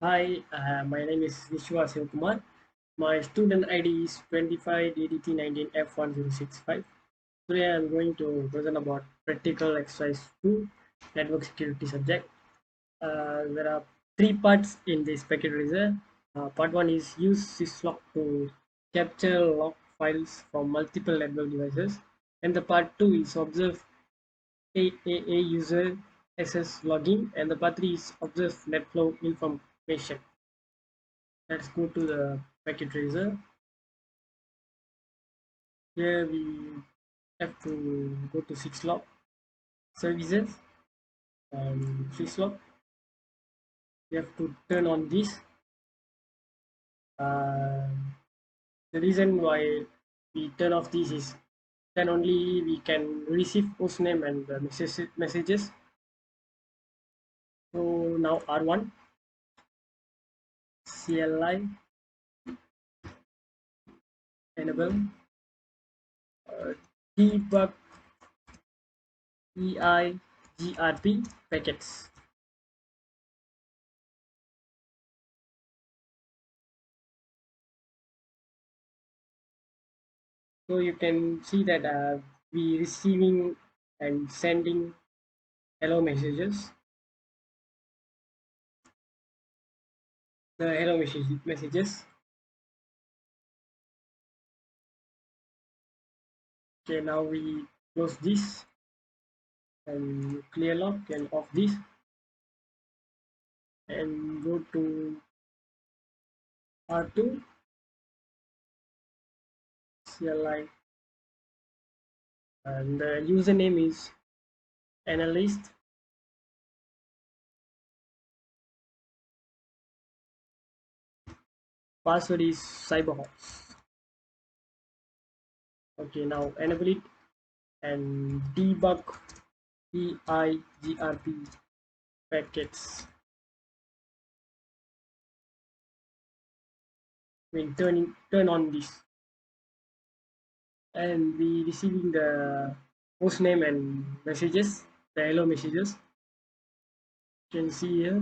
Hi, my name is Vishwa Kumar. My student ID is 25DDT19F1065. Today I am going to present about practical exercise 2 network security subject. There are three parts in this packet eraser. Part 1 is use syslog to capture log files from multiple network devices. And the part 2 is observe AAA user access login. And the part 3 is observe net flow information. Let's go to the packet tracer. Here we have to go to syslog services and syslog. We have to turn on this. Uh, the reason why we turn off this is then only we can receive hostname and the messages. So now R1 CLI enable debug EIGRP packets. So you can see that we receiving and sending hello messages. The hello messages. Okay, now we close this and clear log and off this and go to R2 CLI and the username is analyst. Password is cyberhawks. Okay, now enable it and debug EIGRP packets. I mean turn on this and we receiving the host name and messages, the hello messages. You can see here.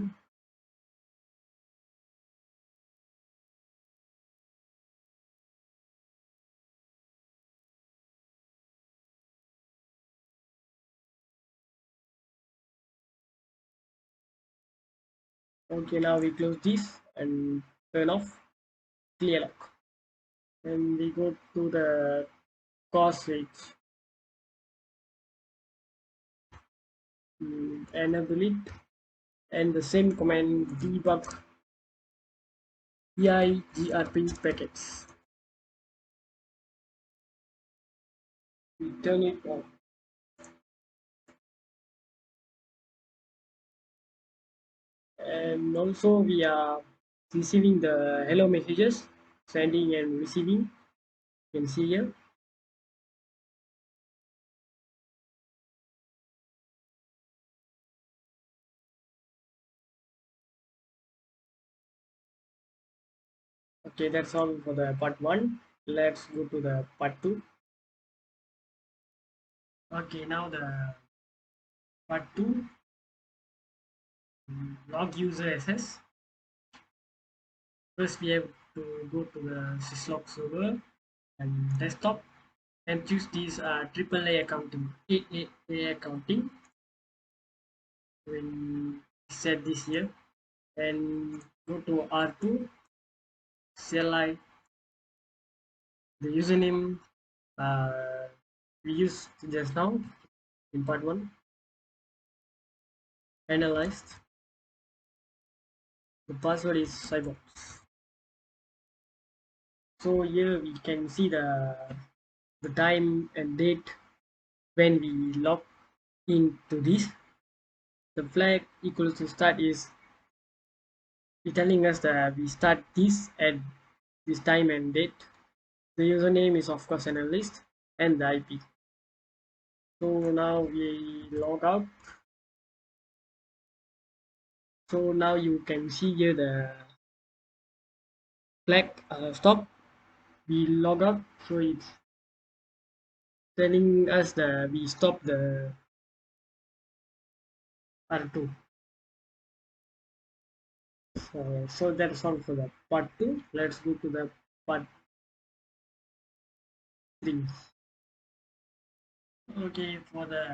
Okay, now we close this and turn off clear lock. And we go to the cause switch, enable it, and the same command debug EIGRP packets. We turn it on. And also we are receiving the hello messages, sending and receiving. You can see here. Okay, that's all for the part 1. Let's go to the part 2. Okay, now the part 2, log user access. First we have to go to the syslog server and desktop and choose this AAA accounting, AAA accounting. We'll set this here and go to R2 CLI. The username we used just now in part 1. Analyzed. The password is cybox. So here we can see the time and date when we log into this. The flag equals to start is telling us that we start this at this time and date. The username is of course analyst and the IP. So now we log out. So now you can see here the flag stop. We log out, so it's telling us that we stop the R2. So that's all for the part 2. Let's go to the part 3. Okay, for the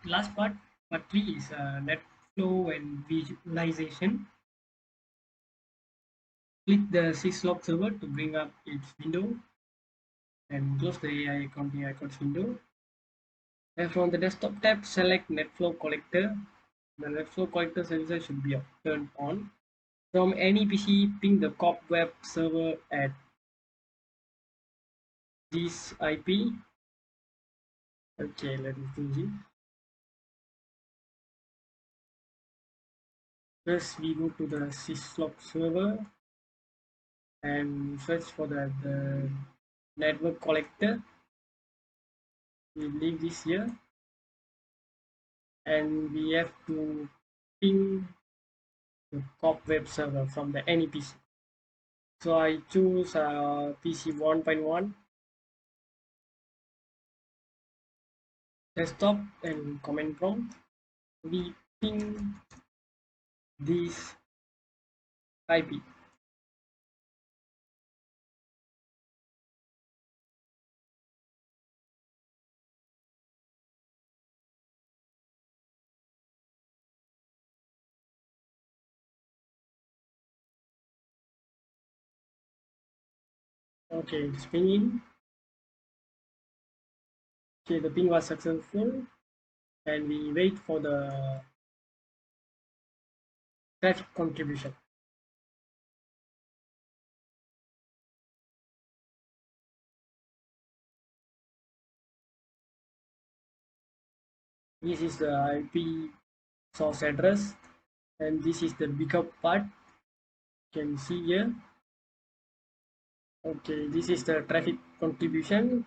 last part 3 is net flow and visualization. Click the syslog server to bring up its window and close the AI accounting icons window. And from the desktop tab, select NetFlow Collector. The NetFlow Collector services should be turned on. From any PC, ping the COP web server at this IP. Okay, let me change it. First, we go to the syslog server and search for the network collector. We leave this here and we have to ping the COP web server from the any PC. So I choose PC 1.1 desktop and command prompt. We ping this IP. Okay, it's pinging. Okay, the ping was successful and we wait for the traffic contribution. This is the IP source address and this is the backup part. You can see here. Okay, this is the traffic contribution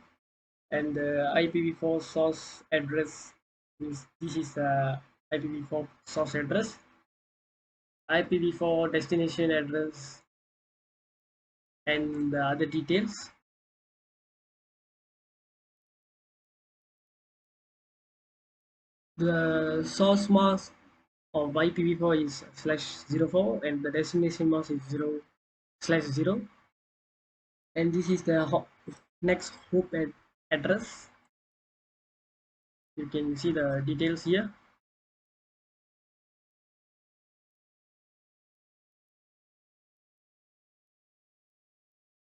and the IPv4 source address is this is the IPv4 source address, IPv4 destination address and the other details. The source mask of IPv4 is /04 and the destination mask is 0/0 and this is the next hoop address. You can see the details here.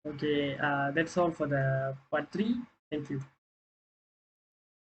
Okay, that's all for the part 3. Thank you.